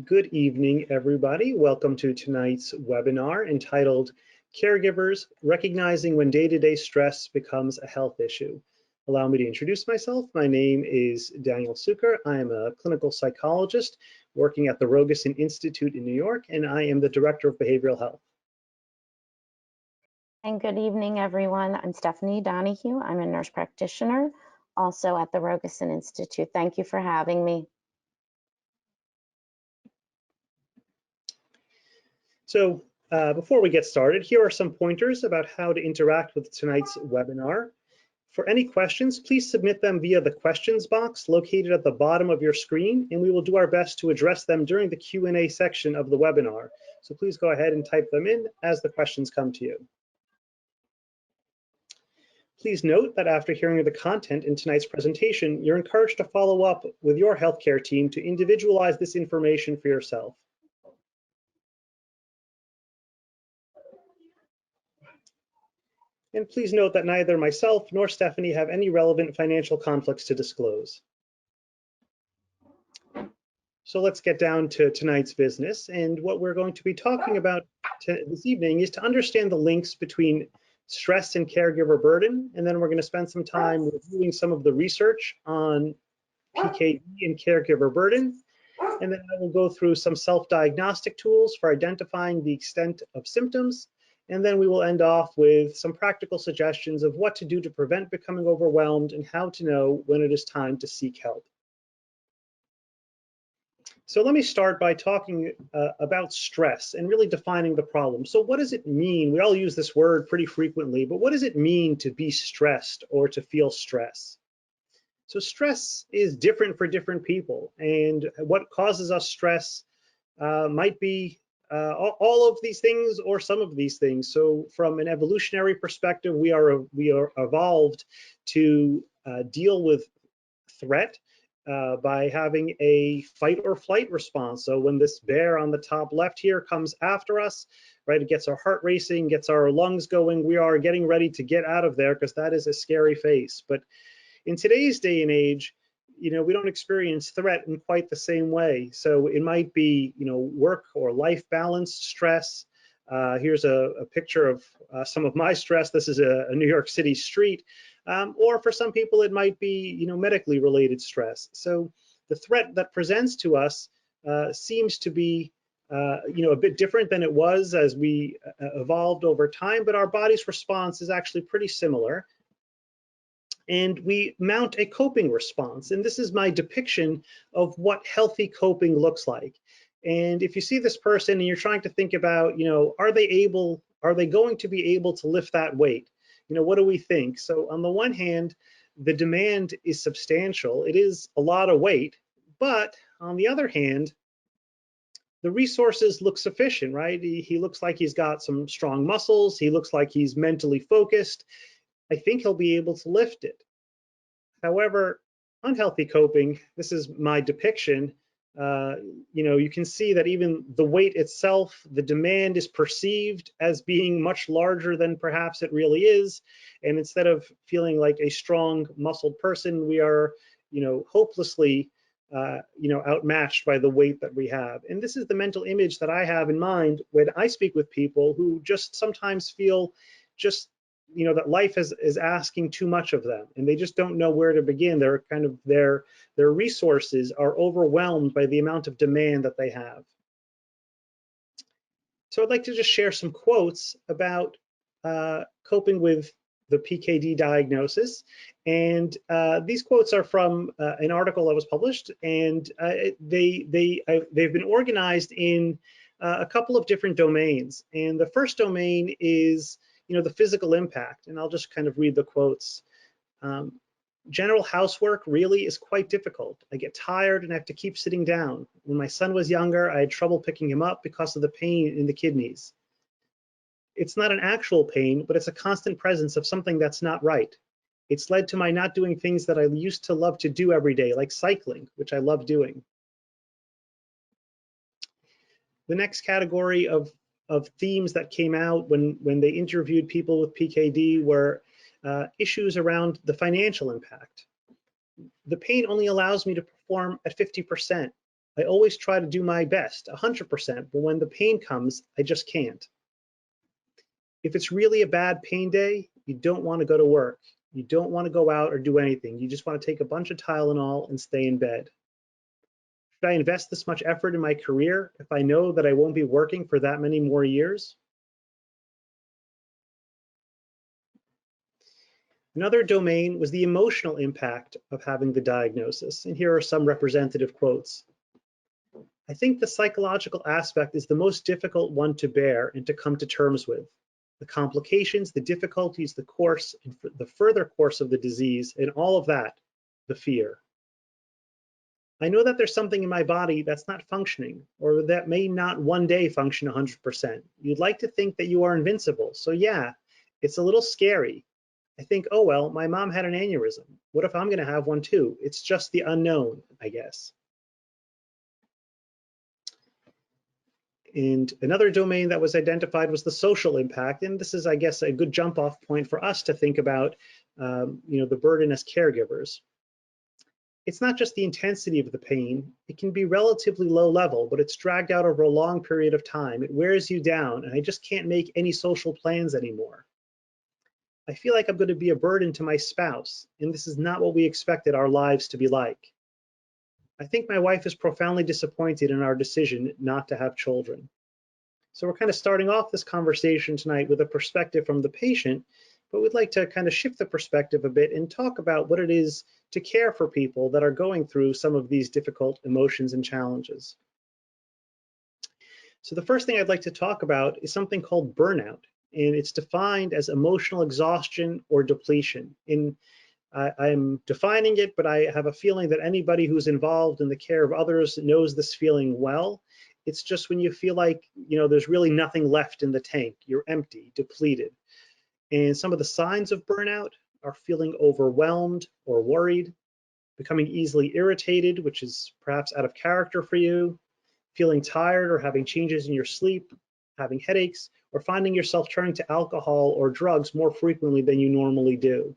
Good evening, everybody. Welcome to tonight's webinar entitled Caregivers, Recognizing When Day-to-Day Stress Becomes a Health Issue. Allow me to introduce myself. My name is Daniel Cukor. I am a clinical psychologist working at the Rogosin Institute in New York, and I am the Director of Behavioral Health. And good evening, everyone. I'm Stephanie Donahue. I'm a nurse practitioner, also at the Rogosin Institute. Thank you for having me. So before we get started, here are some pointers about how to interact with tonight's webinar. For any questions, please submit them via the questions box located at the bottom of your screen, and we will do our best to address them during the Q&A section of the webinar. So please go ahead and type them in as the questions come to you. Please note that after hearing the content in tonight's presentation, you're encouraged to follow up with your healthcare team to individualize this information for yourself. And please note that neither myself nor Stephanie have any relevant financial conflicts to disclose. So let's get down to tonight's business. And what we're going to be talking about this evening is to understand the links between stress and caregiver burden. And then we're going to spend some time reviewing some of the research on PKD and caregiver burden. And then I will go through some self-diagnostic tools for identifying the extent of symptoms. And then we will end off with some practical suggestions of what to do to prevent becoming overwhelmed and how to know when it is time to seek help. So let me start by talking about stress and really defining the problem. So what does it mean? We all use this word pretty frequently, but what does it mean to be stressed or to feel stress? So stress is different for different people, and what causes us stress might be all of these things or some of these things. So from an evolutionary perspective, we are evolved to deal with threat by having a fight or flight response. So when this bear on the top left here comes after us, right, it gets our heart racing, gets our lungs going. We are getting ready to get out of there because that is a scary face. But in today's day and age, we don't experience threat in quite the same way. So it might be, work or life balance stress. Here's a picture of some of my stress. This is a New York City street. Or for some people, it might be, medically related stress. So the threat that presents to us seems to be, a bit different than it was as we evolved over time, but our body's response is actually pretty similar. And we mount a coping response. And this is my depiction of what healthy coping looks like. And if you see this person and you're trying to think about, are they going to be able to lift that weight? What do we think? So on the one hand, the demand is substantial. It is a lot of weight, but on the other hand, the resources look sufficient, right? He looks like he's got some strong muscles. He looks like he's mentally focused. I think he'll be able to lift it. However, unhealthy coping, this is my depiction, you can see that even the weight itself, the demand is perceived as being much larger than perhaps it really is. And instead of feeling like a strong muscled person, we are, hopelessly, outmatched by the weight that we have. And this is the mental image that I have in mind when I speak with people who just sometimes feel just that life is asking too much of them, and they just don't know where to begin. They're kind of their resources are overwhelmed by the amount of demand that they have. So I'd like to just share some quotes about coping with the PKD diagnosis, and these quotes are from an article that was published, and they've been organized in a couple of different domains. And the first domain is the physical impact, and I'll just kind of read the quotes. General housework really is quite difficult. I get tired and I have to keep sitting down. When my son was younger, I had trouble picking him up because of the pain in the kidneys. It's not an actual pain, but it's a constant presence of something that's not right. It's led to my not doing things that I used to love to do every day, like cycling, which I love doing. The next category of themes that came out when they interviewed people with PKD were issues around the financial impact. The pain only allows me to perform at 50%. I always try to do my best, 100%, but when the pain comes, I just can't. If it's really a bad pain day, you don't want to go to work. You don't want to go out or do anything. You just want to take a bunch of Tylenol and stay in bed. Should I invest this much effort in my career if I know that I won't be working for that many more years? Another domain was the emotional impact of having the diagnosis. And here are some representative quotes. I think the psychological aspect is the most difficult one to bear and to come to terms with. The complications, the difficulties, the course, and the further course of the disease, and all of that, the fear. I know that there's something in my body that's not functioning, or that may not one day function 100%. You'd like to think that you are invincible. So yeah, it's a little scary. I think, oh well, my mom had an aneurysm. What if I'm gonna have one too? It's just the unknown, I guess. And another domain that was identified was the social impact. And this is, I guess, a good jump off point for us to think about, the burden as caregivers. It's not just the intensity of the pain. It can be relatively low level, but it's dragged out over a long period of time. It wears you down, and I just can't make any social plans anymore. I feel like I'm going to be a burden to my spouse, and this is not what we expected our lives to be like. I think my wife is profoundly disappointed in our decision not to have children. So we're kind of starting off this conversation tonight with a perspective from the patient, but we'd like to kind of shift the perspective a bit and talk about what it is to care for people that are going through some of these difficult emotions and challenges. So the first thing I'd like to talk about is something called burnout, and it's defined as emotional exhaustion or depletion. I'm defining it, but I have a feeling that anybody who's involved in the care of others knows this feeling well. It's just when you feel like, there's really nothing left in the tank. You're empty, depleted. And some of the signs of burnout are feeling overwhelmed or worried, becoming easily irritated, which is perhaps out of character for you, feeling tired or having changes in your sleep, having headaches, or finding yourself turning to alcohol or drugs more frequently than you normally do.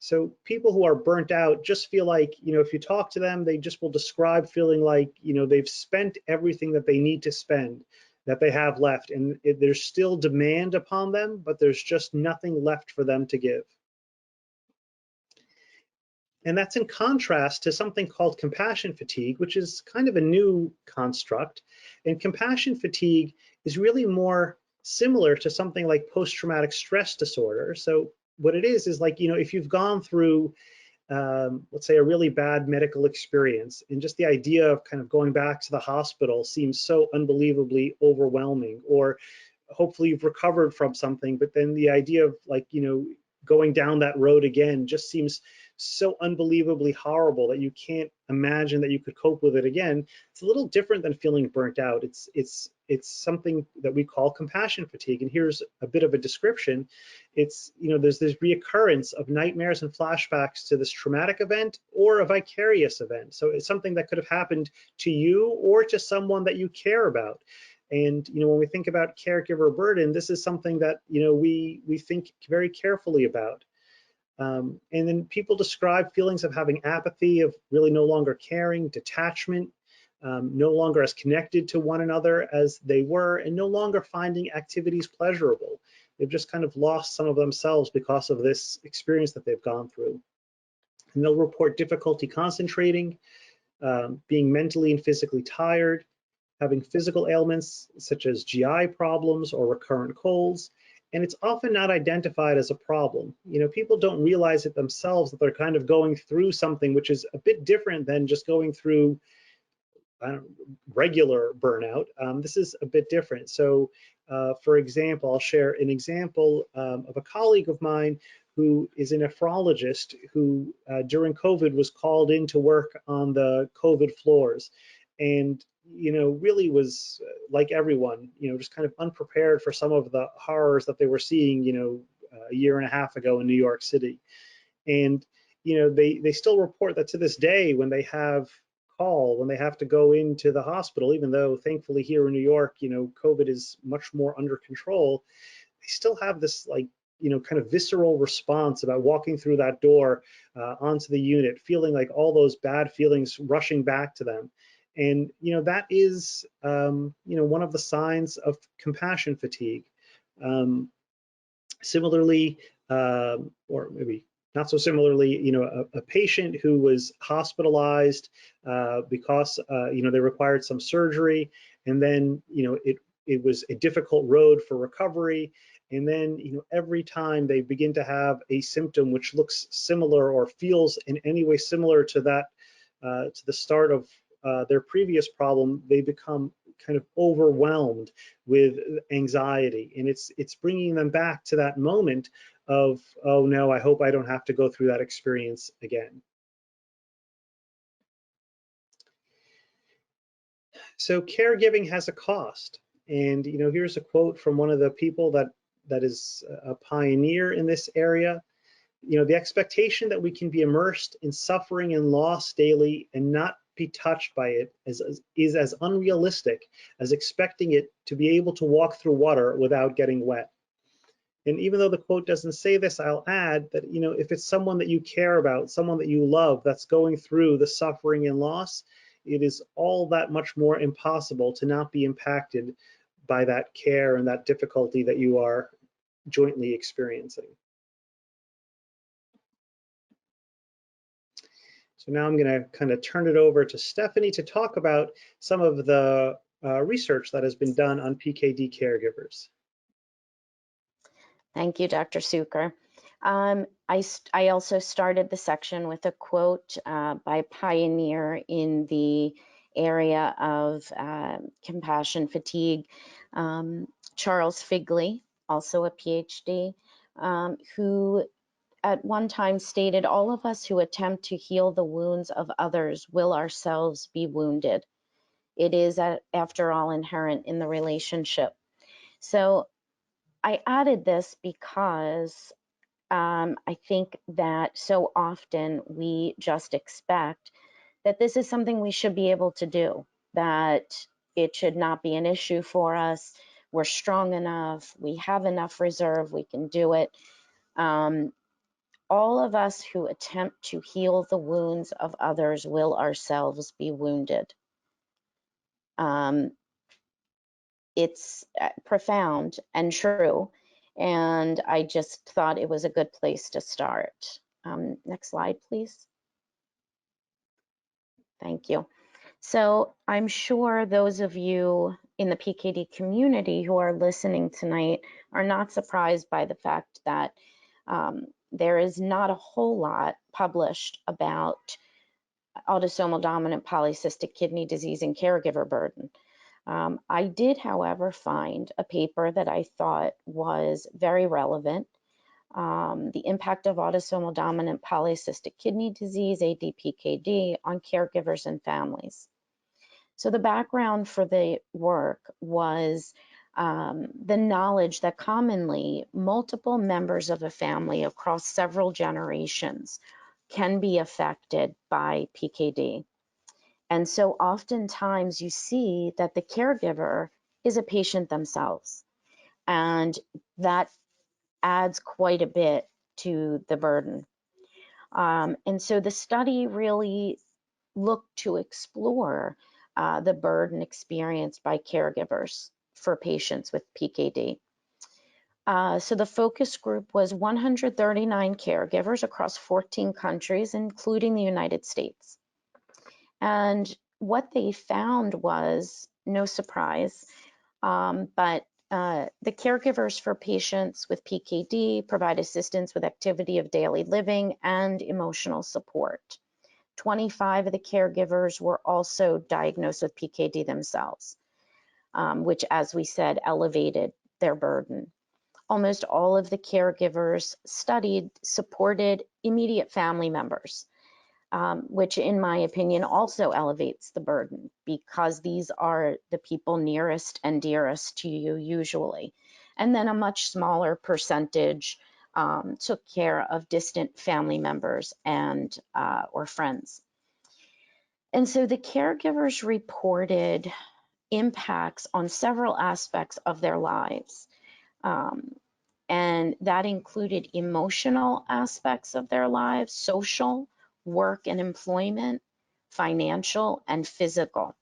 So people who are burnt out just feel like, if you talk to them, they just will describe feeling like, they've spent everything that they need to spend, that they have left, and there's still demand upon them, but there's just nothing left for them to give. And that's in contrast to something called compassion fatigue, which is kind of a new construct. And compassion fatigue is really more similar to something like post-traumatic stress disorder. So what it is like, if you've gone through, let's say, a really bad medical experience, and just the idea of kind of going back to the hospital seems so unbelievably overwhelming, or hopefully you've recovered from something, but then the idea of going down that road again just seems so unbelievably horrible that you can't imagine that you could cope with it again. It's a little different than feeling burnt out. It's something that we call compassion fatigue. And here's a bit of a description. It's, there's this reoccurrence of nightmares and flashbacks to this traumatic event or a vicarious event. So it's something that could have happened to you or to someone that you care about. And when we think about caregiver burden, this is something that we think very carefully about. And then people describe feelings of having apathy, of really no longer caring, detachment, no longer as connected to one another as they were, and no longer finding activities pleasurable. They've just kind of lost some of themselves because of this experience that they've gone through. And they'll report difficulty concentrating, being mentally and physically tired, having physical ailments such as GI problems or recurrent colds, and it's often not identified as a problem. People don't realize it themselves that they're kind of going through something which is a bit different than just going through regular burnout. This is a bit different. So, for example, I'll share an example of a colleague of mine who is a nephrologist who during COVID was called in to work on the COVID floors, and really was like everyone, just kind of unprepared for some of the horrors that they were seeing, a year and a half ago in New York City. And, they still report that to this day when they have when they have to go into the hospital, even though thankfully here in New York, COVID is much more under control, they still have this kind of visceral response about walking through that door onto the unit, feeling like all those bad feelings rushing back to them. And that is one of the signs of compassion fatigue. Similarly, or maybe not so similarly, a patient who was hospitalized because they required some surgery, and then it was a difficult road for recovery. And then every time they begin to have a symptom which looks similar or feels in any way similar to that, to the start of their previous problem, they become kind of overwhelmed with anxiety, and it's bringing them back to that moment of, oh no, I hope I don't have to go through that experience again. So caregiving has a cost, and here's a quote from one of the people that is a pioneer in this area. The expectation that we can be immersed in suffering and loss daily and not be touched by it is as unrealistic as expecting it to be able to walk through water without getting wet. And even though the quote doesn't say this, I'll add that if it's someone that you care about, someone that you love that's going through the suffering and loss, it is all that much more impossible to not be impacted by that care and that difficulty that you are jointly experiencing. So now I'm going to kind of turn it over to Stephanie to talk about some of the research that has been done on PKD caregivers. Thank you, Dr. Cukor. I also started the section with a quote by a pioneer in the area of compassion fatigue, Charles Figley, also a Ph.D., who at one time stated, "All of us who attempt to heal the wounds of others will ourselves be wounded. It is, after all, inherent in the relationship." So I added this because I think that so often we just expect that this is something we should be able to do, that it should not be an issue for us. We're strong enough, we have enough reserve, we can do it. All of us who attempt to heal the wounds of others will ourselves be wounded. It's profound and true, and I just thought it was a good place to start. Next slide, please. Thank you. So I'm sure those of you in the PKD community who are listening tonight are not surprised by the fact that there is not a whole lot published about autosomal dominant polycystic kidney disease and caregiver burden. I did, however, find a paper that I thought was very relevant, the impact of autosomal dominant polycystic kidney disease, ADPKD, on caregivers and families. So the background for the work was the knowledge that commonly multiple members of a family across several generations can be affected by PKD. And so oftentimes you see that the caregiver is a patient themselves, and that adds quite a bit to the burden. And so the study really looked to explore the burden experienced by caregivers for patients with PKD. So the focus group was 139 caregivers across 14 countries, including the United States. And what they found was, no surprise, but the caregivers for patients with PKD provide assistance with activity of daily living and emotional support. 25 of the caregivers were also diagnosed with PKD themselves, which, as we said, elevated their burden. Almost all of the caregivers studied supported immediate family members, which in my opinion also elevates the burden, because these are the people nearest and dearest to you usually. And then a much smaller percentage took care of distant family members and or friends. And so the caregivers reported impacts on several aspects of their lives. And that included emotional aspects of their lives, social, work and employment, financial, and physical.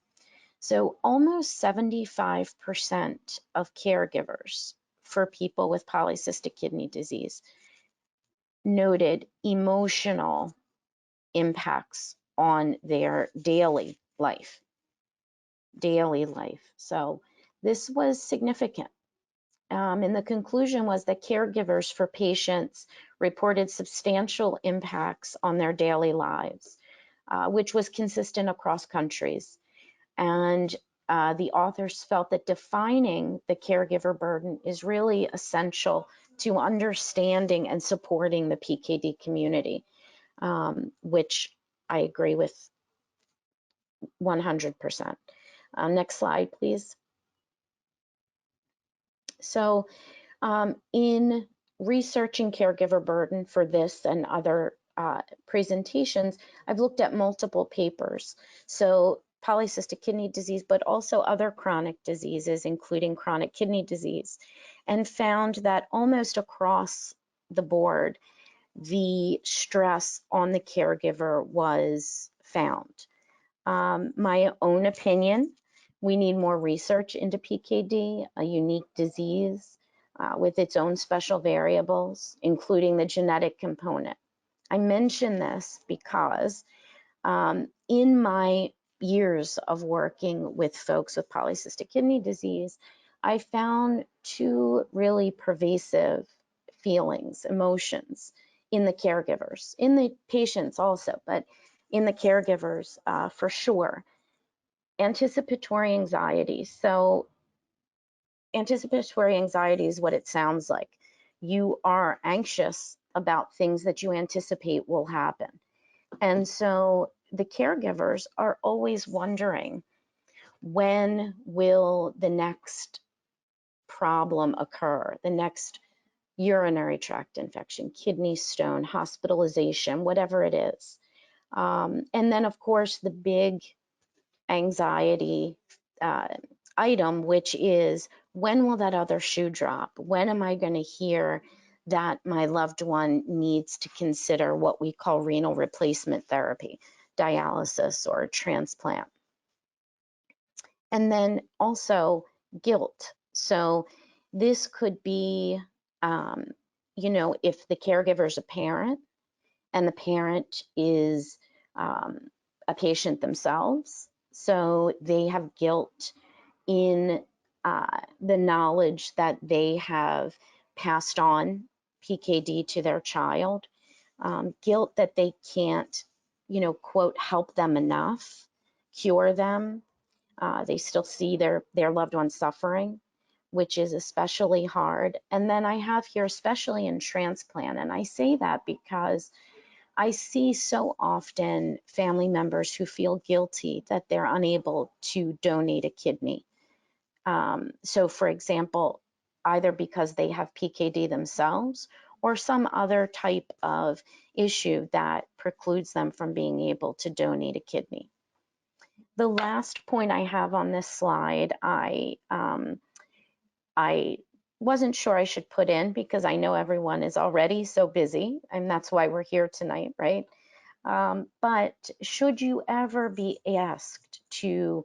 So almost 75% of caregivers for people with polycystic kidney disease noted emotional impacts on their daily life. So this was significant. And the conclusion was that caregivers for patients reported substantial impacts on their daily lives, which was consistent across countries. And the authors felt that defining the caregiver burden is really essential to understanding and supporting the PKD community, which I agree with 100%. Next slide, please. So in researching caregiver burden for this and other presentations, I've looked at multiple papers. So polycystic kidney disease, but also other chronic diseases, including chronic kidney disease, and found that almost across the board, the stress on the caregiver was found. My own opinion, we need more research into PKD, a unique disease with its own special variables, including the genetic component. I mention this because in my years of working with folks with polycystic kidney disease, I found two really pervasive feelings, emotions in the caregivers, in the patients also, but in the caregivers for sure. Anticipatory anxiety. So anticipatory anxiety is what it sounds like. You are anxious about things that you anticipate will happen. And so the caregivers are always wondering, when will the next problem occur? The next urinary tract infection, kidney stone, hospitalization, whatever it is. And then, of course, the big anxiety item, which is, when will that other shoe drop? When am I going to hear that my loved one needs to consider what we call renal replacement therapy, dialysis or transplant? And then also guilt. So this could be, if the caregiver is a parent and the parent is a patient themselves, so they have guilt in the knowledge that they have passed on PKD to their child, guilt that they can't, quote, help them enough, cure them. They still see their loved one suffering, which is especially hard. And then I have here, especially in transplant, and I say that because I see so often family members who feel guilty that they're unable to donate a kidney. So for example, either because they have PKD themselves or some other type of issue that precludes them from being able to donate a kidney. The last point I have on this slide, I wasn't sure I should put in because I know everyone is already so busy, and that's why we're here tonight, right? But should you ever be asked to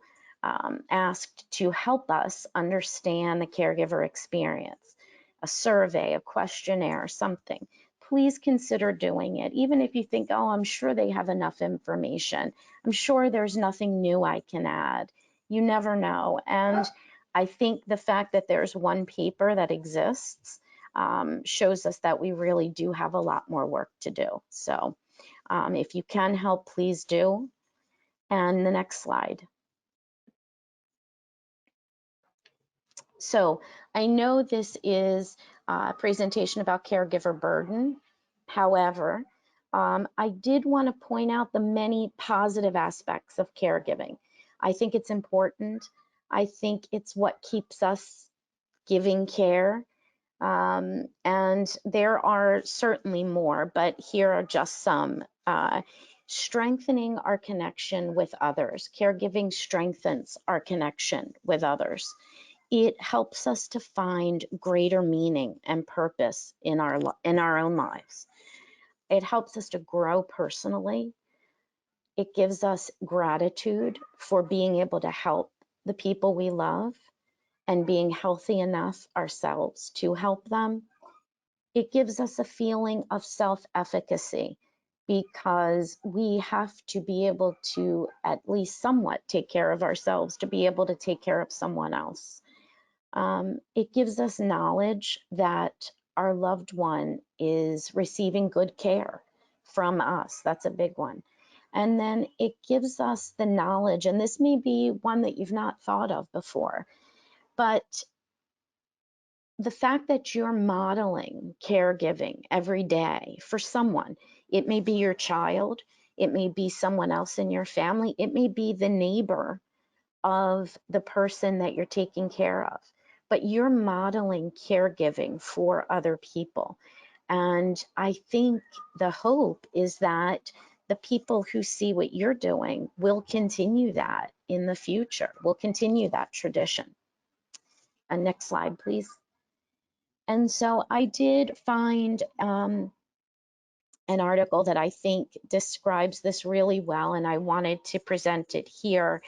help us understand the caregiver experience, a survey, a questionnaire, something, please consider doing it. Even if you think, oh, I'm sure they have enough information. I'm sure there's nothing new I can add. You never know. And I think the fact that there's one paper that exists shows us that we really do have a lot more work to do. So if you can help, please do. And the next slide. So I know this is a presentation about caregiver burden. However, I did want to point out the many positive aspects of caregiving. I think it's important. I think it's what keeps us giving care. And there are certainly more, but here are just some. Strengthening our connection with others. Caregiving strengthens our connection with others. It helps us to find greater meaning and purpose in our own lives. It helps us to grow personally. It gives us gratitude for being able to help the people we love and being healthy enough ourselves to help them, it gives us a feeling of self-efficacy, because we have to be able to at least somewhat take care of ourselves to be able to take care of someone else. It gives us knowledge that our loved one is receiving good care from us. That's a big one. And then it gives us the knowledge, and this may be one that you've not thought of before, but the fact that you're modeling caregiving every day for someone, it may be your child, it may be someone else in your family, it may be the neighbor of the person that you're taking care of, but you're modeling caregiving for other people. And I think the hope is that the people who see what you're doing will continue that in the future, will continue that tradition. And next slide, please. And so I did find an article that I think describes this really well, and I wanted to present it here.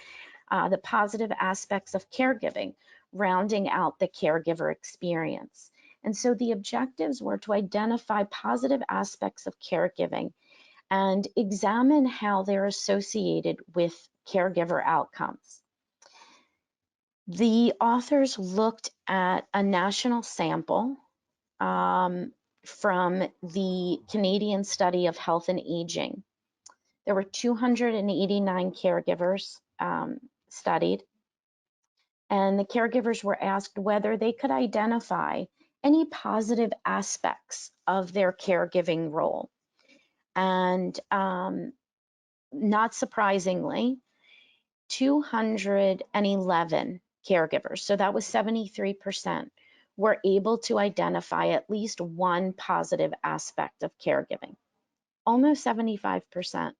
The positive aspects of caregiving, rounding out the caregiver experience. And so the objectives were to identify positive aspects of caregiving and examine how they're associated with caregiver outcomes. The authors looked at a national sample from the Canadian Study of Health and Aging. There were 289 caregivers studied, and the caregivers were asked whether they could identify any positive aspects of their caregiving role. And not surprisingly, 211 caregivers, so that was 73%, were able to identify at least one positive aspect of caregiving, almost 75%.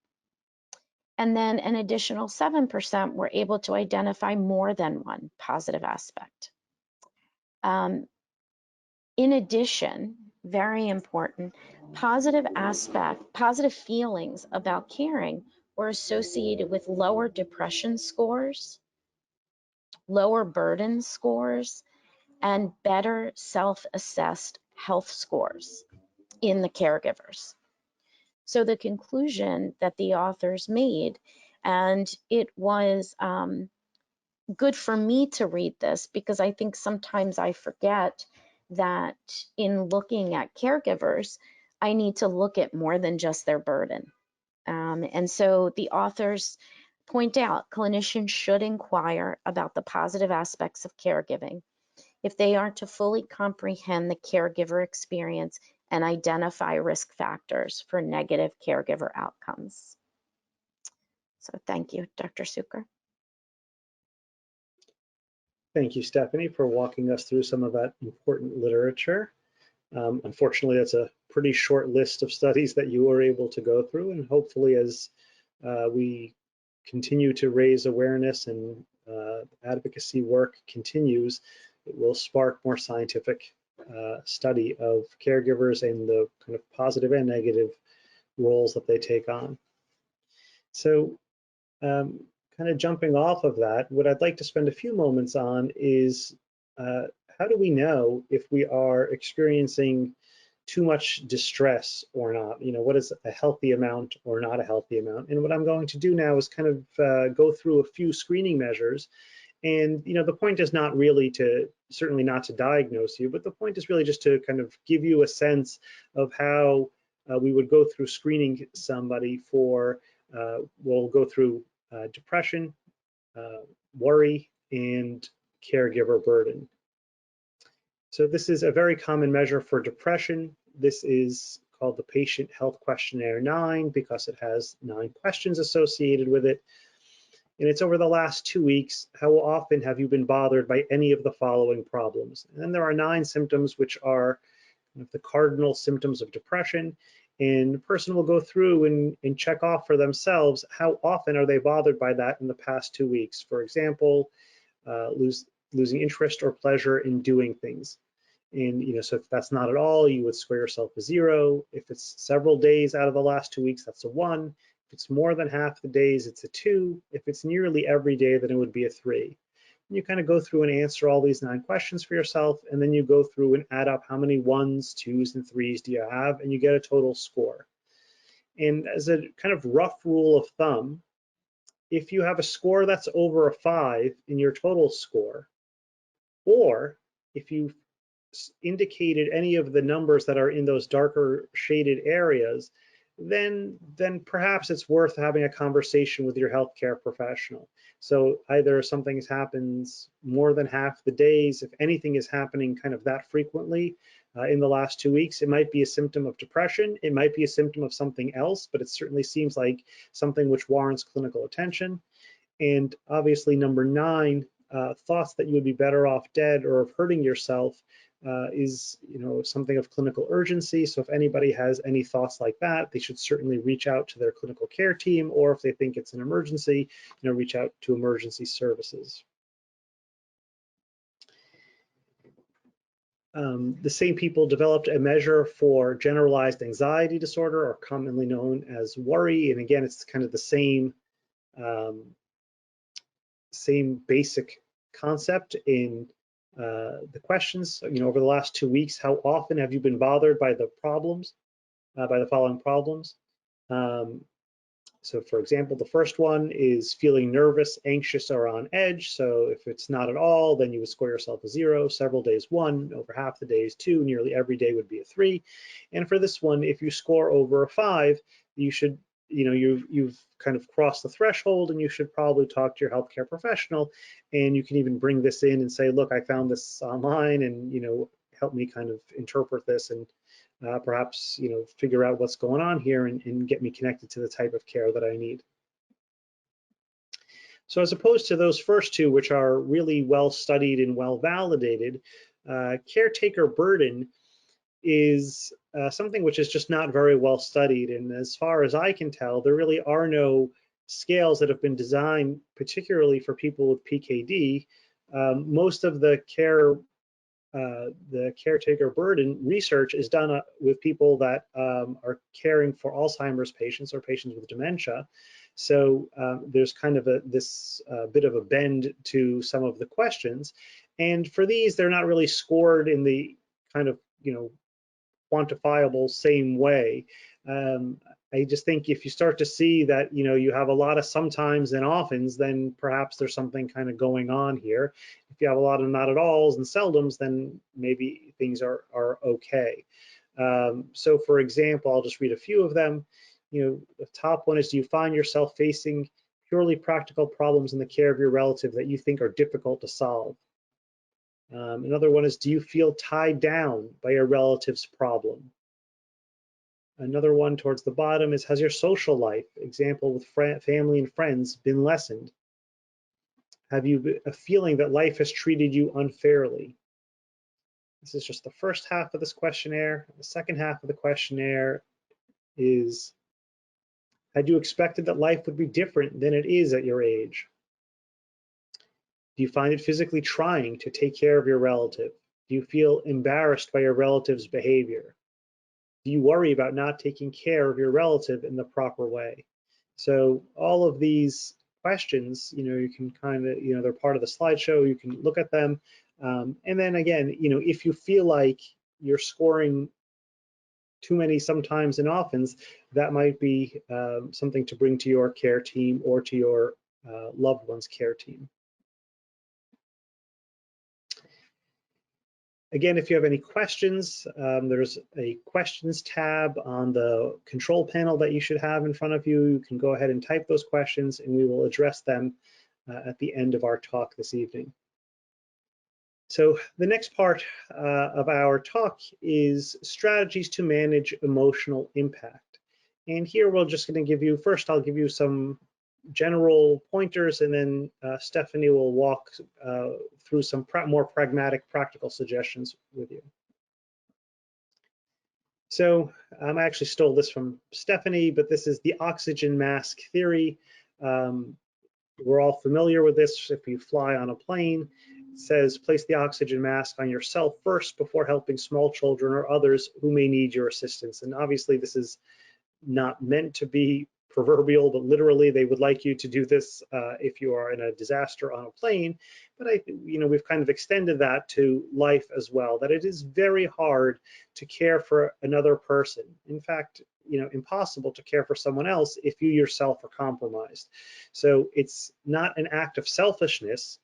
And then an additional 7% were able to identify more than one positive aspect. In addition, very important, positive feelings about caring were associated with lower depression scores, lower burden scores, and better self-assessed health scores in the caregivers. So the conclusion that the authors made, and it was good for me to read this because I think sometimes I forget that in looking at caregivers, I need to look at more than just their burden. And so the authors point out clinicians should inquire about the positive aspects of caregiving if they are to fully comprehend the caregiver experience and identify risk factors for negative caregiver outcomes. So thank you, Dr. Cukor. Thank you, Stephanie, for walking us through some of that important literature. Unfortunately, that's a pretty short list of studies that you were able to go through, and hopefully as we continue to raise awareness and advocacy work continues, it will spark more scientific study of caregivers and the kind of positive and negative roles that they take on. So kind of jumping off of that, what I'd like to spend a few moments on is how do we know if we are experiencing too much distress or not? You know, what is a healthy amount or not a healthy amount? And what I'm going to do now is kind of go through a few screening measures. And, you know, the point is not really to, certainly not to diagnose you, but the point is really just to kind of give you a sense of how we would go through screening somebody for, we'll go through depression, worry, and caregiver burden. So this is a very common measure for depression. This is called the Patient Health Questionnaire 9 because it has 9 questions associated with it. And it's over the last 2 weeks, how often have you been bothered by any of the following problems? And then there are 9 symptoms which are the cardinal symptoms of depression. And the person will go through and check off for themselves how often are they bothered by that in the past 2 weeks. For example, losing interest or pleasure in doing things. And you know, so if that's not at all, you would score yourself a 0. If it's several days out of the last 2 weeks, that's a 1. If it's more than half the days, it's a 2. If it's nearly every day, then it would be a 3. You kind of go through and answer all these 9 questions for yourself, and then you go through and add up how many 1s, 2s, and 3s do you have, and you get a total score. And as a kind of rough rule of thumb, if you have a score that's over a 5 in your total score, or if you indicated any of the numbers that are in those darker shaded areas, then perhaps it's worth having a conversation with your healthcare professional. So either something happens more than half the days, if anything is happening kind of that frequently in the last 2 weeks, it might be a symptom of depression, it might be a symptom of something else, but it certainly seems like something which warrants clinical attention. And obviously, number 9, thoughts that you would be better off dead or of hurting yourself is something of clinical urgency. So if anybody has any thoughts like that, they should certainly reach out to their clinical care team, or if they think it's an emergency, reach out to emergency services. The same people developed a measure for generalized anxiety disorder, or commonly known as worry. And again, it's kind of the same basic concept in the questions. Over the last 2 weeks, how often have you been bothered by the problems, by the following problems? So for example, the first one is feeling nervous, anxious, or on edge. So if it's not at all, then you would score yourself a 0, several days 1, over half the days 2, nearly every day would be a 3. And for this one, if you score over a 5, you should, you've kind of crossed the threshold, and you should probably talk to your healthcare professional. And you can even bring this in and say, look, I found this online, and help me kind of interpret this, and perhaps figure out what's going on here, and get me connected to the type of care that I need. So as opposed to those first 2, which are really well studied and well validated, caretaker burden is something which is just not very well studied. And as far as I can tell, there really are no scales that have been designed particularly for people with PKD. Most of the caretaker burden research is done with people that are caring for Alzheimer's patients or patients with dementia. So there's kind of this bit of a bend to some of the questions. And for these, they're not really scored in the kind of, quantifiable same way. I just think if you start to see that, you have a lot of sometimes and oftens, then perhaps there's something kind of going on here. If you have a lot of not at alls and seldoms, then maybe things are okay. So for example, I'll just read a few of them. The top one is, do you find yourself facing purely practical problems in the care of your relative that you think are difficult to solve? Another one is, do you feel tied down by your relative's problem? Another one towards the bottom is, has your social life, example with family and friends, been lessened? Have you a feeling that life has treated you unfairly? This is just the first half of this questionnaire. The second half of the questionnaire is, had you expected that life would be different than it is at your age? Do you find it physically trying to take care of your relative? Do you feel embarrassed by your relative's behavior? Do you worry about not taking care of your relative in the proper way? So all of these questions, you can kind of, they're part of the slideshow. You can look at them. And then again, if you feel like you're scoring too many sometimes and oftens, that might be something to bring to your care team or to your loved one's care team. Again, if you have any questions, there's a questions tab on the control panel that you should have in front of you. You can go ahead and type those questions, and we will address them at the end of our talk this evening. So the next part of our talk is strategies to manage emotional impact. And here we're just going to give you, first I'll give you some general pointers, and then Stephanie will walk through some more pragmatic, practical suggestions with you. So I actually stole this from Stephanie, but this is the oxygen mask theory. We're all familiar with this. If you fly on a plane, it says place the oxygen mask on yourself first before helping small children or others who may need your assistance. And obviously this is not meant to be proverbial, but literally they would like you to do this if you are in a disaster on a plane. But we've kind of extended that to life as well, that it is very hard to care for another person. In fact, impossible to care for someone else if you yourself are compromised. So it's not an act of selfishness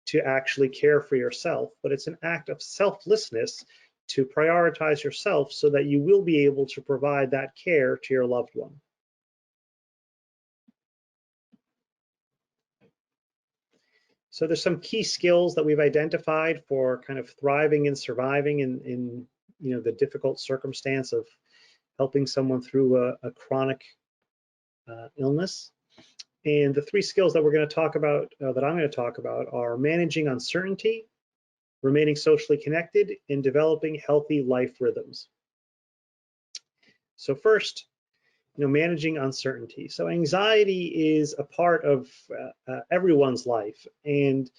to actually care for yourself, but it's an act of selflessness to prioritize yourself so that you will be able to provide that care to your loved one. So there's some key skills that we've identified for kind of thriving and surviving in the difficult circumstance of helping someone through a chronic illness. And the three skills that we're going to talk about, that I'm going to talk about, are managing uncertainty, remaining socially connected, and developing healthy life rhythms. So first, managing uncertainty. So anxiety is a part of everyone's life, and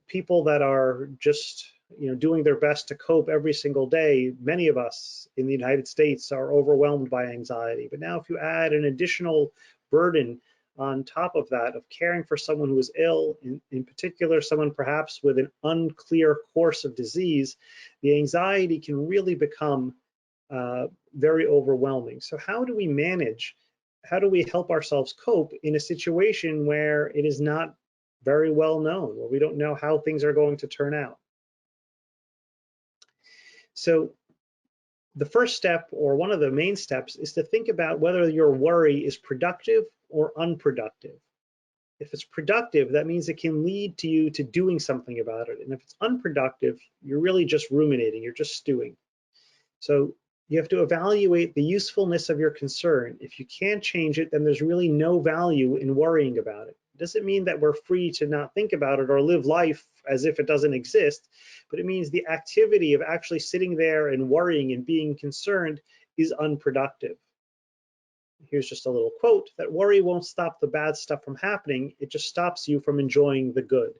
people that are just doing their best to cope every single day, many of us in the United States are overwhelmed by anxiety. But now if you add an additional burden on top of that of caring for someone who is ill, in particular someone perhaps with an unclear course of disease, the anxiety can really become very overwhelming. So how do we manage, how do we help ourselves cope in a situation where it is not very well known, where we don't know how things are going to turn out? So the first step, or one of the main steps, is to think about whether your worry is productive or unproductive. If it's productive, that means it can lead to you to doing something about it. And if it's unproductive, you're really just ruminating, you're just stewing. So you have to evaluate the usefulness of your concern. If you can't change it, then there's really no value in worrying about it. It doesn't mean that we're free to not think about it or live life as if it doesn't exist, but it means the activity of actually sitting there and worrying and being concerned is unproductive. Here's just a little quote, that worry won't stop the bad stuff from happening, it just stops you from enjoying the good.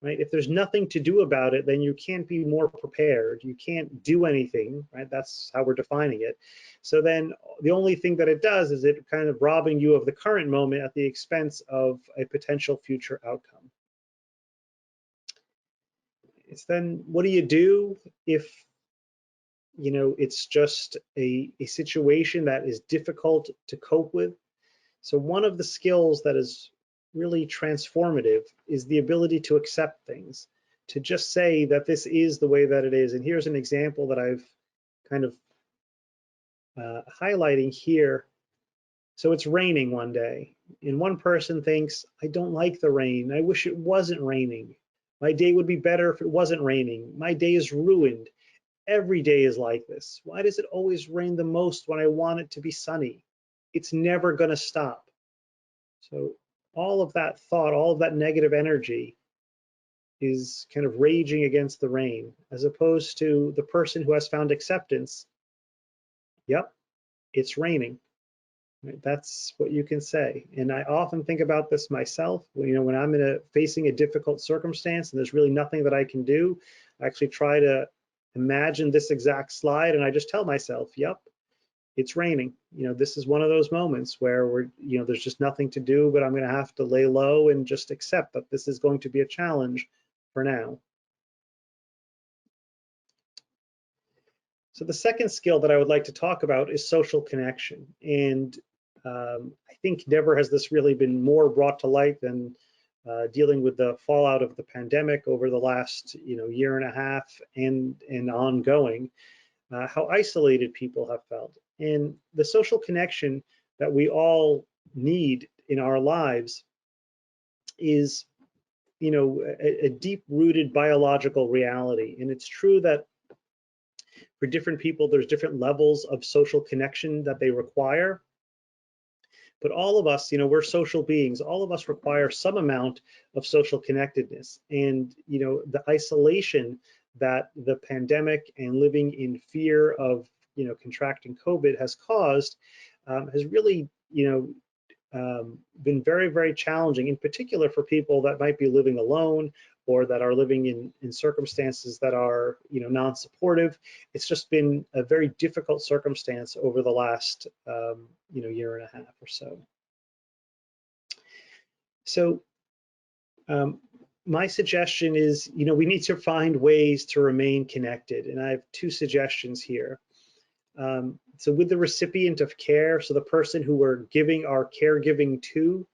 Right? If there's nothing to do about it, then you can't be more prepared. You can't do anything, right? That's how we're defining it. So then the only thing that it does is it kind of robbing you of the current moment at the expense of a potential future outcome. It's then, what do you do if it's just a situation that is difficult to cope with? So one of the skills that is really transformative is the ability to accept things, to just say that this is the way that it is. And here's an example that I've kind of highlighting here. So it's raining one day, and one person thinks, I don't like the rain. I wish it wasn't raining. My day would be better if it wasn't raining. My day is ruined. Every day is like this. Why does it always rain the most when I want it to be sunny? It's never going to stop. So all of that thought, all of that negative energy is kind of raging against the rain, as opposed to the person who has found acceptance. Yep, it's raining. Right? That's what you can say. And I often think about this myself. When I'm facing a difficult circumstance and there's really nothing that I can do, I actually try to imagine this exact slide, and I just tell myself, yep, it's raining. This is one of those moments where there's just nothing to do, but I'm going to have to lay low and just accept that this is going to be a challenge for now. So the second skill that I would like to talk about is social connection. And I think never has this really been more brought to light than dealing with the fallout of the pandemic over the last year and a half and ongoing, how isolated people have felt. And the social connection that we all need in our lives is, a deep-rooted biological reality. And it's true that for different people, there's different levels of social connection that they require. But all of us, we're social beings. All of us require some amount of social connectedness. And, the isolation that the pandemic and living in fear of, contracting COVID has caused has really, been very, very challenging, in particular for people that might be living alone or that are living in circumstances that are, non-supportive. It's just been a very difficult circumstance over the last, year and a half or so. So my suggestion is, we need to find ways to remain connected. And I have two suggestions here. So with the recipient of care, so the person who we're giving our caregiving to,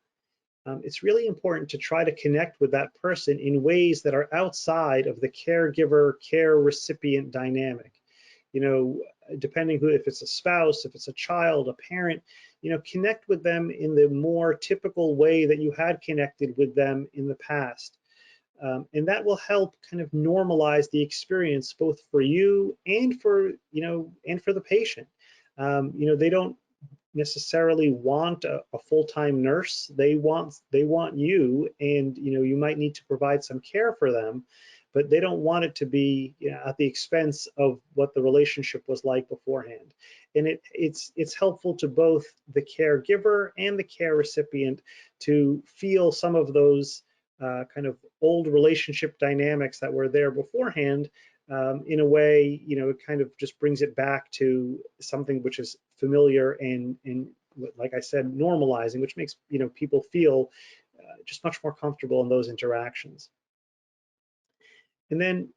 it's really important to try to connect with that person in ways that are outside of the caregiver care recipient dynamic. Depending if it's a spouse, if it's a child, a parent, connect with them in the more typical way that you had connected with them in the past. And that will help kind of normalize the experience both for you and for, and for the patient. They don't necessarily want a full-time nurse. They want you, and you might need to provide some care for them, but they don't want it to be at the expense of what the relationship was like beforehand. And it's helpful to both the caregiver and the care recipient to feel some of those kind of old relationship dynamics that were there beforehand. In a way, it kind of just brings it back to something which is familiar and like I said, normalizing, which makes people feel just much more comfortable in those interactions. And then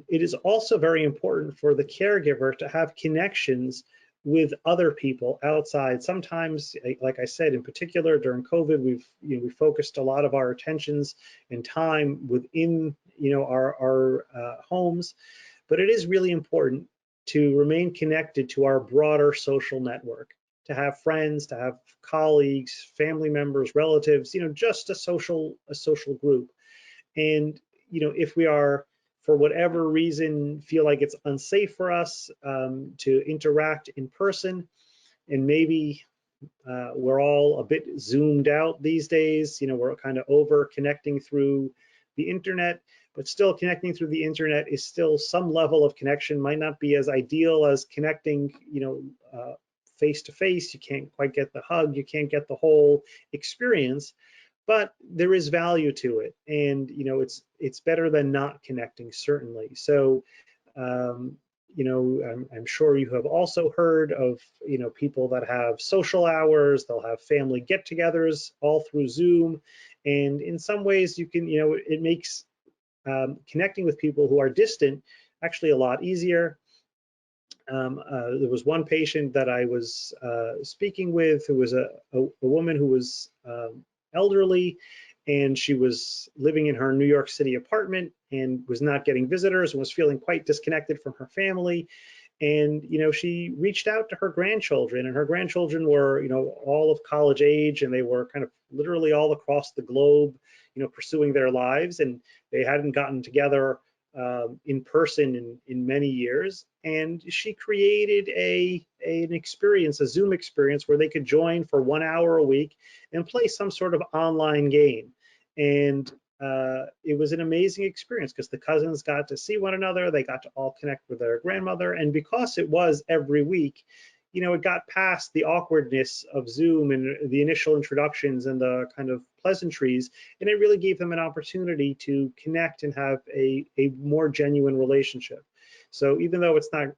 it is also very important for the caregiver to have connections with other people outside. Sometimes, like I said, in particular during COVID, we focused a lot of our attentions and time within our homes, but it is really important to remain connected to our broader social network, to have friends, to have colleagues, family members, relatives, just a social group. And if we are, for whatever reason, feel like it's unsafe for us to interact in person, and maybe we're all a bit zoomed out these days, we're kind of over connecting through the internet, but still connecting through the internet is still some level of connection. Might not be as ideal as connecting, face to face. You can't quite get the hug, you can't get the whole experience, but there is value to it, and it's better than not connecting, certainly. So I'm sure you have also heard of people that have social hours. They'll have family get-togethers all through Zoom, and in some ways you can it makes connecting with people who are distant actually a lot easier. There was one patient that I was speaking with who was a woman who was elderly, and she was living in her New York City apartment and was not getting visitors and was feeling quite disconnected from her family. And she reached out to her grandchildren, and her grandchildren were all of college age, and they were kind of literally all across the globe pursuing their lives, and they hadn't gotten together in person in many years. And she created an experience, a Zoom experience, where they could join for 1 hour a week and play some sort of online game. And it was an amazing experience because the cousins got to see one another, they got to all connect with their grandmother, and because it was every week, it got past the awkwardness of Zoom and the initial introductions and the kind of pleasantries, and it really gave them an opportunity to connect and have a more genuine relationship. So even though it's not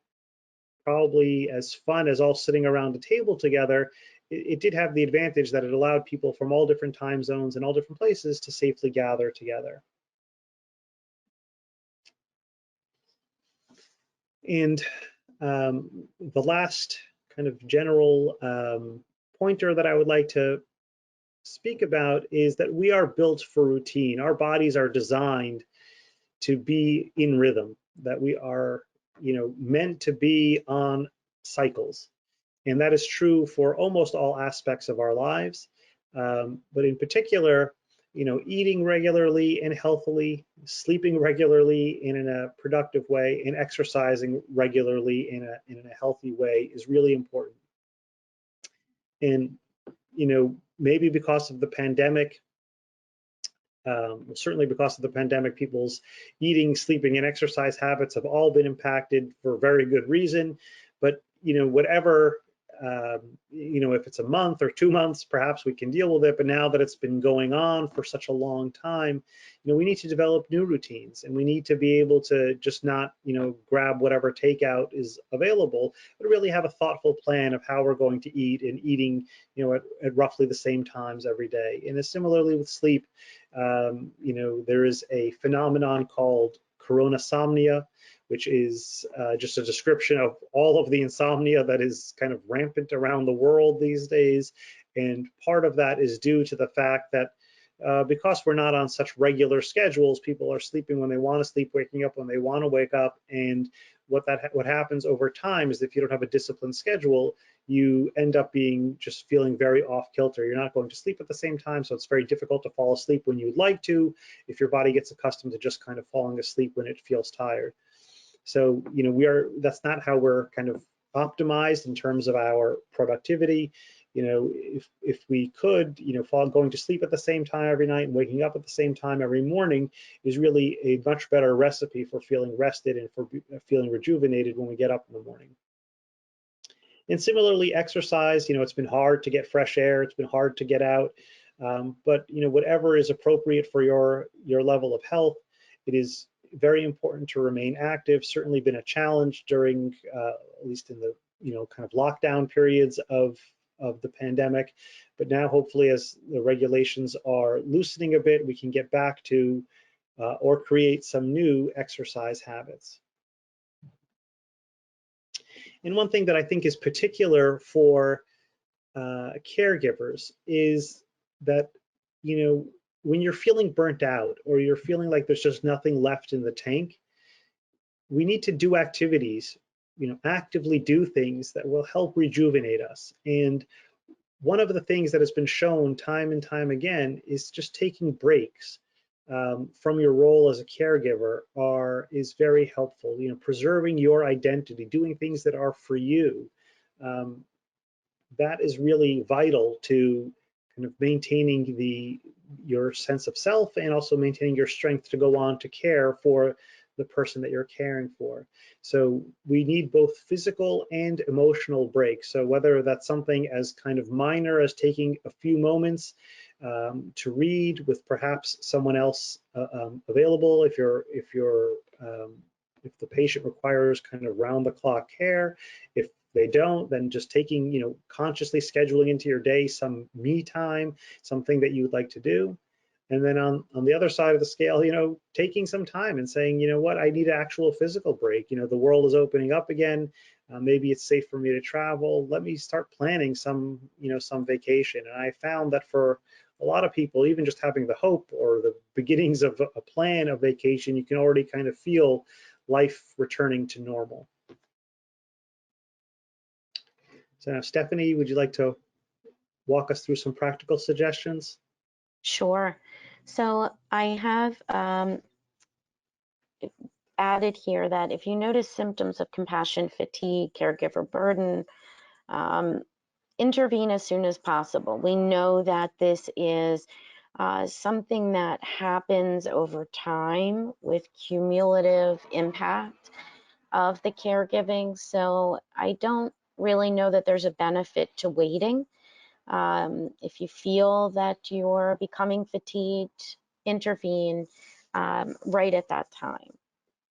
probably as fun as all sitting around a table together, it did have the advantage that it allowed people from all different time zones and all different places to safely gather together. And the last kind of general pointer that I would like to speak about is that we are built for routine. Our bodies are designed to be in rhythm, that we are meant to be on cycles. And that is true for almost all aspects of our lives. But in particular, eating regularly and healthily, sleeping regularly and in a productive way, and exercising regularly in a healthy way is really important. And maybe because of the pandemic, certainly because of the pandemic, people's eating, sleeping, and exercise habits have all been impacted for very good reason. But whatever you know, if it's a month or 2 months, perhaps we can deal with it. But now that it's been going on for such a long time, you know, we need to develop new routines, and we need to be able to just not, you know, grab whatever takeout is available, but really have a thoughtful plan of how we're going to eat, and eating, you know, at roughly the same times every day. And similarly with sleep, you know, there is a phenomenon called coronasomnia, which is just a description of all of the insomnia that is kind of rampant around the world these days. And part of that is due to the fact that because we're not on such regular schedules, people are sleeping when they want to sleep, waking up when they want to wake up. And what happens over time is, if you don't have a disciplined schedule, you end up just feeling very off kilter. You're not going to sleep at the same time, so it's very difficult to fall asleep when you'd like to, if your body gets accustomed to just kind of falling asleep when it feels tired. So, you know, that's not how we're kind of optimized in terms of our productivity. You know, if we could, you know, going to sleep at the same time every night and waking up at the same time every morning is really a much better recipe for feeling rested and for feeling rejuvenated when we get up in the morning. And similarly, exercise, you know, it's been hard to get fresh air, it's been hard to get out, but, you know, whatever is appropriate for your level of health, it is very important to remain active. Certainly been a challenge during, at least in the, you know, kind of lockdown periods of the pandemic, but now hopefully as the regulations are loosening a bit, we can get back to or create some new exercise habits. And one thing that I think is particular for caregivers is that, you know, when you're feeling burnt out or you're feeling like there's just nothing left in the tank, we need to do activities, you know, actively do things that will help rejuvenate us. And one of the things that has been shown time and time again is just taking breaks from your role as a caregiver is very helpful. You know, preserving your identity, doing things that are for you, that is really vital to kind of maintaining your sense of self, and also maintaining your strength to go on to care for the person that you're caring for. So we need both physical and emotional breaks. So whether that's something as kind of minor as taking a few moments to read with perhaps someone else available, if the patient requires kind of round-the-clock care. If they don't, then just taking, you know, consciously scheduling into your day some me time, something that you would like to do. And then on the other side of the scale, you know, taking some time and saying, you know what, I need an actual physical break. You know, the world is opening up again. Maybe it's safe for me to travel. Let me start planning some vacation. And I found that for a lot of people, even just having the hope or the beginnings of a plan of vacation, you can already kind of feel life returning to normal. So now, Stephanie, would you like to walk us through some practical suggestions? Sure. So I have added here that if you notice symptoms of compassion fatigue, caregiver burden, intervene as soon as possible. We know that this is something that happens over time with cumulative impact of the caregiving. So I don't really know that there's a benefit to waiting. If you feel that you're becoming fatigued, intervene right at that time.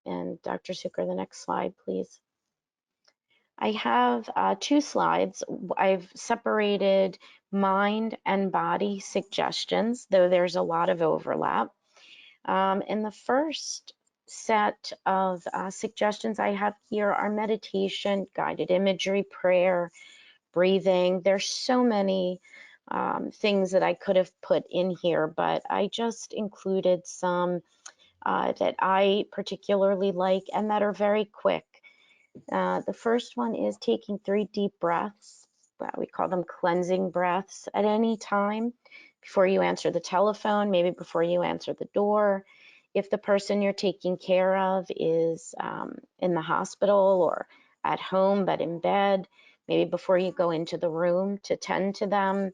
And Dr. Cukor, the next slide, please. I have 2 slides. I've separated mind and body suggestions, though there's a lot of overlap. And the first set of suggestions I have here are meditation, guided imagery, prayer, breathing. There's so many things that I could have put in here, but I just included some that I particularly like and that are very quick. The first one is taking 3 deep breaths. We call them cleansing breaths at any time before you answer the telephone, maybe before you answer the door. If the person you're taking care of is in the hospital or at home but in bed, maybe before you go into the room to tend to them,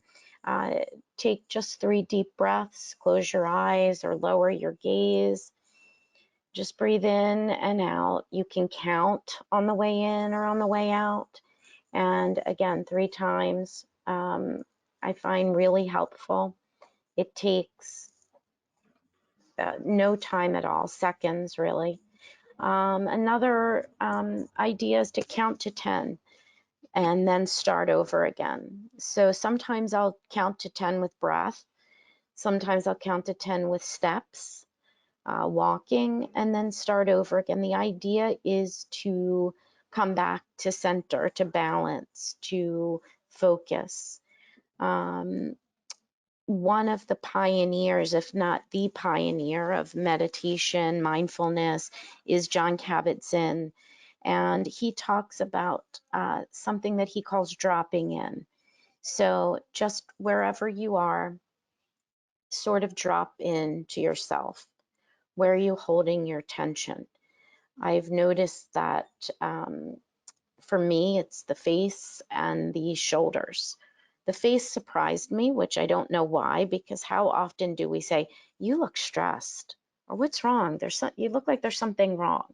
take just 3 deep breaths, close your eyes or lower your gaze. Just breathe in and out. You can count on the way in or on the way out. And again, 3 times I find really helpful. It takes no time at all, seconds really. Another idea is to count to 10 and then start over again. So sometimes I'll count to 10 with breath. Sometimes I'll count to 10 with steps, walking, and then start over again. The idea is to come back to center, to balance, to focus. One of the pioneers, if not the pioneer of meditation, mindfulness, is Jon Kabat-Zinn. And he talks about something that he calls dropping in. So just wherever you are, sort of drop in to yourself. Where are you holding your tension? I've noticed that for me, it's the face and the shoulders. The face surprised me, which I don't know why, because how often do we say, you look stressed, or what's wrong? You look like there's something wrong.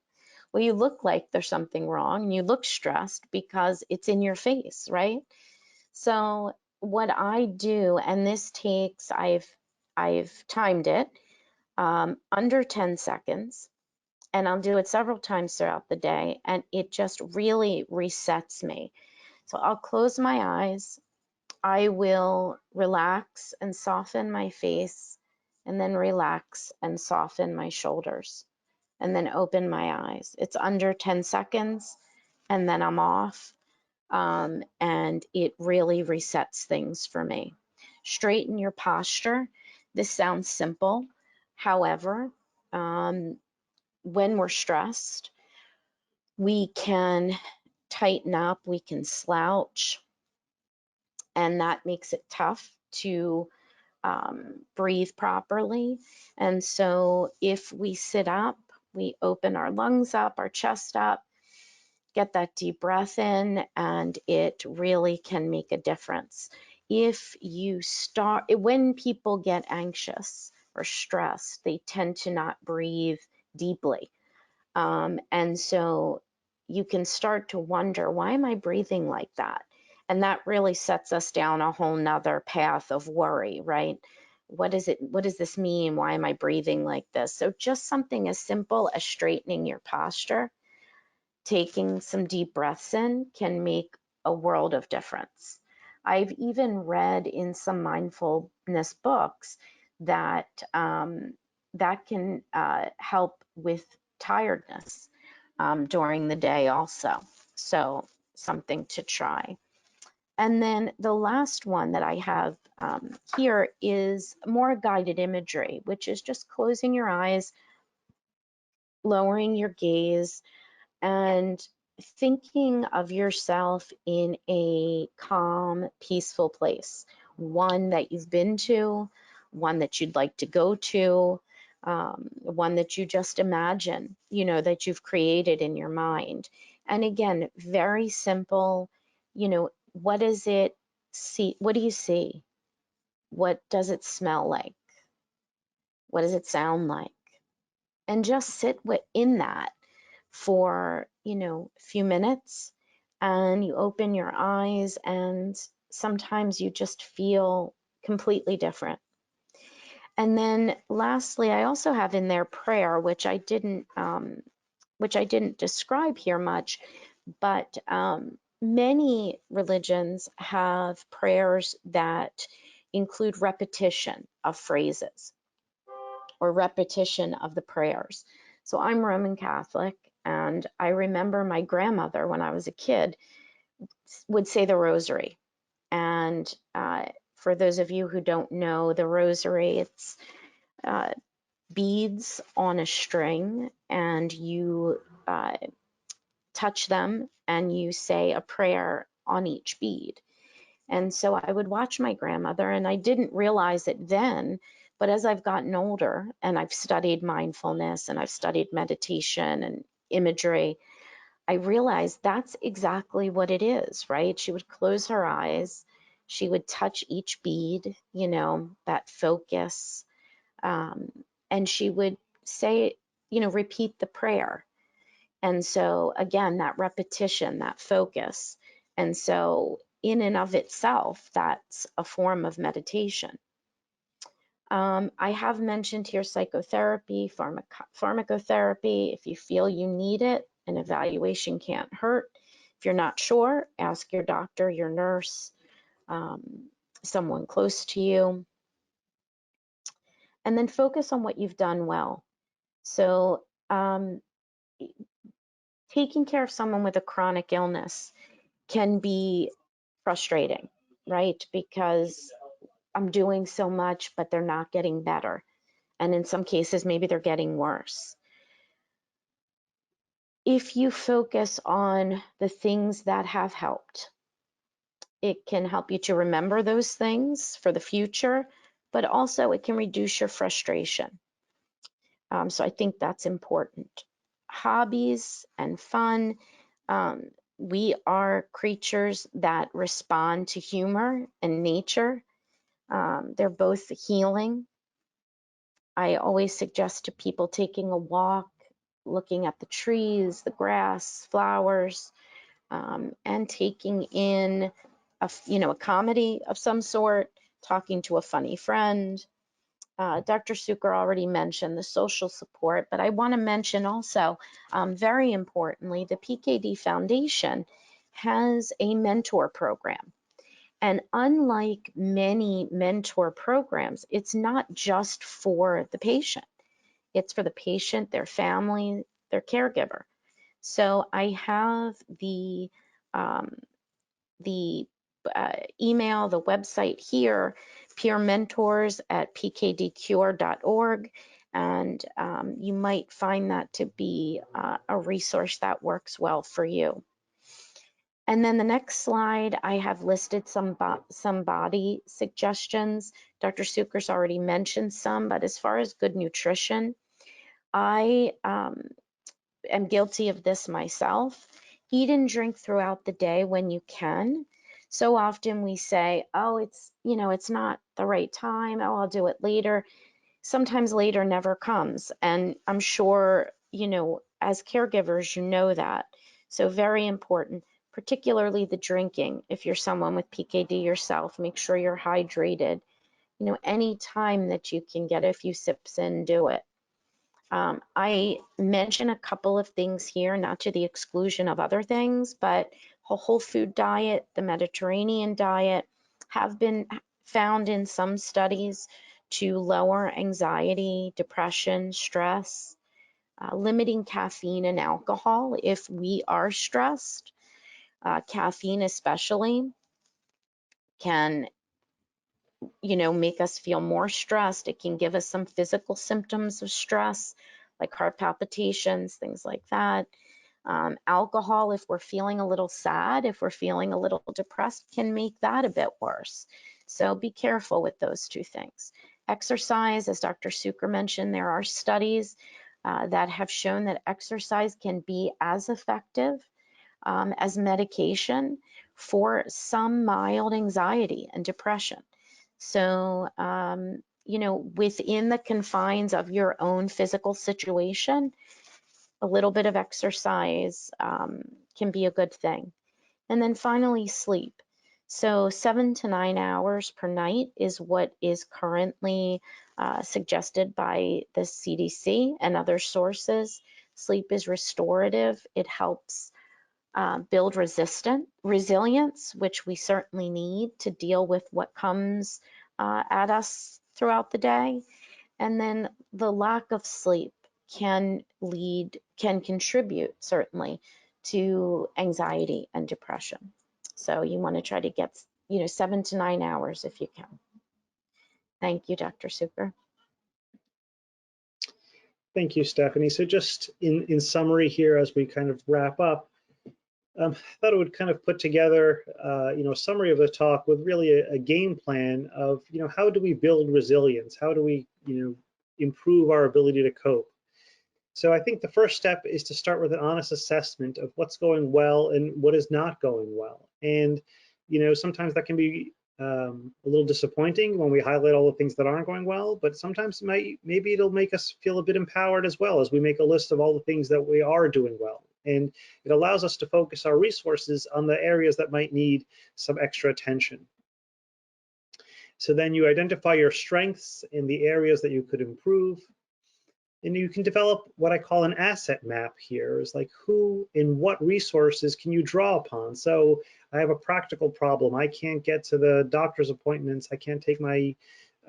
Well, you look like there's something wrong and you look stressed because it's in your face, right? So what I do, and this takes, I've timed it, under 10 seconds, and I'll do it several times throughout the day, and it just really resets me. So I'll close my eyes, I will relax and soften my face, and then relax and soften my shoulders, and then open my eyes. It's under 10 seconds, and then I'm off, and it really resets things for me. Straighten your posture. This sounds simple. However, when we're stressed, we can tighten up, we can slouch, and that makes it tough to breathe properly. And so if we sit up, we open our lungs up, our chest up, get that deep breath in, and it really can make a difference. If you start, when people get anxious or stressed, they tend to not breathe deeply. And so you can start to wonder, why am I breathing like that? And that really sets us down a whole nother path of worry, right? What is it? What does this mean? Why am I breathing like this? So just something as simple as straightening your posture, taking some deep breaths in, can make a world of difference. I've even read in some mindfulness books that that can help with tiredness during the day also. So something to try. And then the last one that I have here is more guided imagery, which is just closing your eyes, lowering your gaze, and thinking of yourself in a calm, peaceful place, one that you've been to, one that you'd like to go to, one that you just imagine, that you've created in your mind. And again, very simple, what does it see? What do you see? What does it smell like? What does it sound like? And just sit in that for, a few minutes, and you open your eyes, and sometimes you just feel completely different. And then lastly, I also have in there prayer, which I didn't describe here much, but many religions have prayers that include repetition of phrases or repetition of the prayers. So I'm Roman Catholic, and I remember my grandmother, when I was a kid, would say the rosary. And for those of you who don't know the rosary, it's beads on a string, and you touch them and you say a prayer on each bead. And so I would watch my grandmother, and I didn't realize it then, but as I've gotten older and I've studied mindfulness and I've studied meditation and imagery, I realized that's exactly what it is, right? She would close her eyes, she would touch each bead, that focus, and she would say, repeat the prayer. And so again, that repetition, that focus, And so in and of itself, that's a form of meditation. I have mentioned here psychotherapy, pharmacotherapy. If you feel you need it, an evaluation can't hurt. If you're not sure, ask your doctor, your nurse, someone close to you. And then focus on what you've done well. So taking care of someone with a chronic illness can be frustrating, right? Because I'm doing so much, but they're not getting better. And in some cases, maybe they're getting worse. If you focus on the things that have helped, it can help you to remember those things for the future, but also it can reduce your frustration. So I think that's important. Hobbies and fun. We are creatures that respond to humor and nature. They're both healing. I always suggest to people taking a walk, looking at the trees, the grass, flowers, and taking in a comedy of some sort, talking to a funny friend. Dr. Cukor already mentioned the social support, but I want to mention also, very importantly, the PKD Foundation has a mentor program. And unlike many mentor programs, it's not just for the patient. It's for the patient, their family, their caregiver. So I have the email, the website here, peer mentors at pkdcure.org, and you might find that to be a resource that works well for you. And then the next slide, I have listed some body suggestions. Dr. Cukor's already mentioned some, but as far as good nutrition, I am guilty of this myself. Eat and drink throughout the day when you can. So often we say, oh, it's not the right time. Oh, I'll do it later. Sometimes later never comes. And I'm sure, as caregivers, you know that. So very important, particularly the drinking. If you're someone with PKD yourself, make sure you're hydrated. Any time that you can get a few sips in, do it. I mention a couple of things here, not to the exclusion of other things, but a whole food diet, the Mediterranean diet, have been found in some studies to lower anxiety, depression, stress, limiting caffeine and alcohol if we are stressed. Caffeine especially can make us feel more stressed. It can give us some physical symptoms of stress, like heart palpitations, things like that. Alcohol, if we're feeling a little sad, if we're feeling a little depressed, can make that a bit worse. So be careful with those two things. Exercise, as Dr. Cukor mentioned, there are studies that have shown that exercise can be as effective as medication for some mild anxiety and depression. So, within the confines of your own physical situation, a little bit of exercise can be a good thing. And then finally, sleep. So 7 to 9 hours per night is what is currently suggested by the CDC and other sources. Sleep is restorative. It helps build resilience, which we certainly need to deal with what comes at us throughout the day. And then the lack of sleep can contribute certainly to anxiety and depression. So you want to try to get 7 to 9 hours if you can. Thank you, Dr. Cukor. Thank you, Stephanie. So just in summary here, as we kind of wrap up, I thought it would kind of put together, a summary of the talk with really a game plan of, how do we build resilience? How do we, improve our ability to cope? So I think the first step is to start with an honest assessment of what's going well and what is not going well. And, sometimes that can be a little disappointing when we highlight all the things that aren't going well, but sometimes maybe it'll make us feel a bit empowered as well as we make a list of all the things that we are doing well. and it allows us to focus our resources on the areas that might need some extra attention. So then you identify your strengths in the areas that you could improve. And you can develop what I call an asset map here. Is like who and what resources can you draw upon? So I have a practical problem. I can't get to the doctor's appointments. I can't take my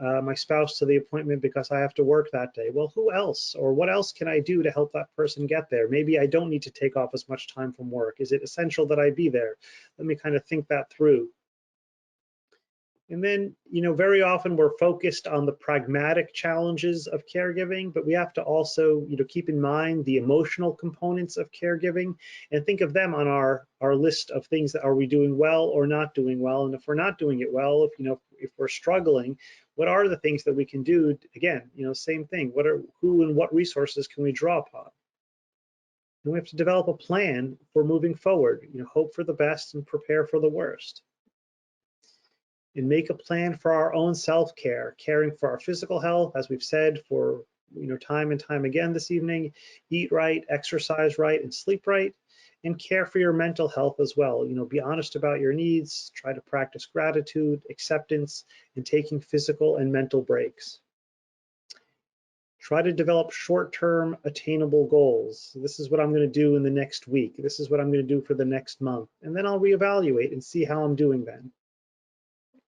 my spouse to the appointment because I have to work that day. Well, who else or what else can I do to help that person get there? Maybe I don't need to take off as much time from work. Is it essential that I be there? Let me kind of think that through. And then, very often we're focused on the pragmatic challenges of caregiving, but we have to also, keep in mind the emotional components of caregiving and think of them on our list of things that are we doing well or not doing well. And if we're not doing it well, if we're struggling, what are the things that we can do? Again, same thing. Who and what resources can we draw upon? And we have to develop a plan for moving forward. Hope for the best and prepare for the worst. And make a plan for our own self-care, caring for our physical health, as we've said for time and time again this evening. Eat right, exercise right, and sleep right, and care for your mental health as well. Be honest about your needs, try to practice gratitude, acceptance, and taking physical and mental breaks. Try to develop short-term attainable goals. This is what I'm going to do in the next week. This is what I'm going to do for the next month. And then I'll reevaluate and see how I'm doing then.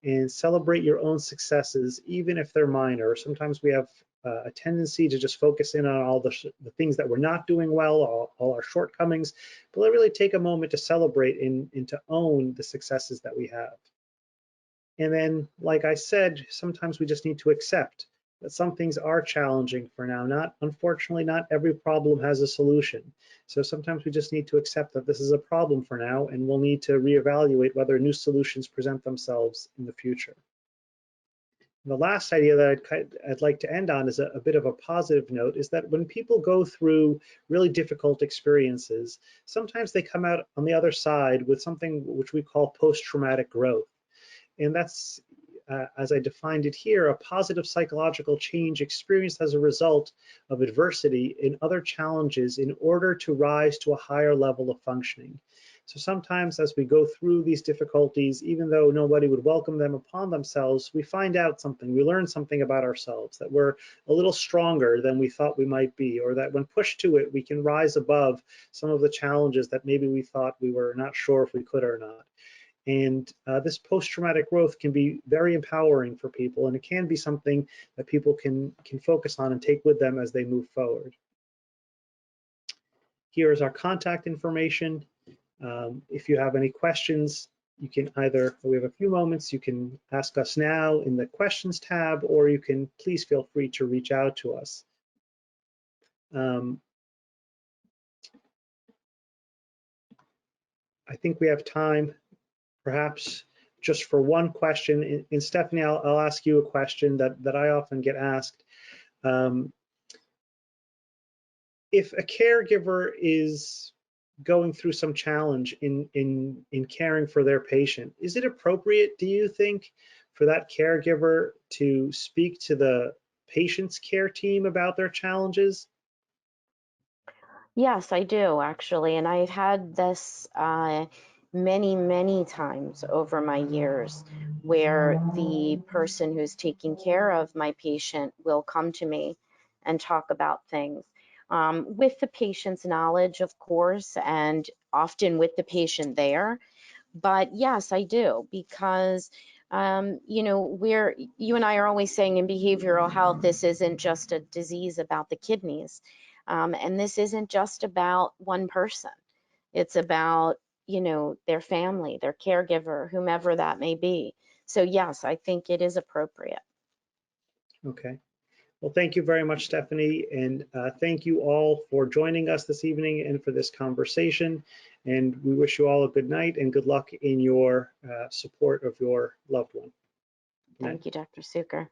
And celebrate your own successes, even if they're minor. Sometimes we have a tendency to just focus in on all the things that we're not doing well, all our shortcomings, but really take a moment to celebrate and to own the successes that we have. And then, like I said, sometimes we just need to accept that some things are challenging for now. Unfortunately, not every problem has a solution. So sometimes we just need to accept that this is a problem for now, and we'll need to reevaluate whether new solutions present themselves in the future. And the last idea that I'd like to end on is a bit of a positive note, is that when people go through really difficult experiences, sometimes they come out on the other side with something which we call post-traumatic growth. And that's, as I defined it here, a positive psychological change experienced as a result of adversity and other challenges in order to rise to a higher level of functioning. So sometimes as we go through these difficulties, even though nobody would welcome them upon themselves, we find out something, we learn something about ourselves, that we're a little stronger than we thought we might be, or that when pushed to it, we can rise above some of the challenges that maybe we thought we were not sure if we could or not. And this post-traumatic growth can be very empowering for people, and it can be something that people can focus on and take with them as they move forward. Here is our contact information. If you have any questions, you can either, we have a few moments, you can ask us now in the questions tab, or you can please feel free to reach out to us. I think we have time perhaps just for one question. And Stephanie, I'll ask you a question that I often get asked. If a caregiver is going through some challenge in caring for their patient, is it appropriate, do you think, for that caregiver to speak to the patient's care team about their challenges? Yes, I do actually, and I've had this many times over my years where the person who's taking care of my patient will come to me and talk about things with the patient's knowledge, of course, and often with the patient there. But yes, I do, because you and I are always saying in behavioral health, this isn't just a disease about the kidneys. And this isn't just about one person. It's about, their family, their caregiver, whomever that may be. So yes, I think it is appropriate. Okay. Well, thank you very much, Stephanie. And thank you all for joining us this evening and for this conversation. And we wish you all a good night and good luck in your support of your loved one. Thank you, Dr. Cukor.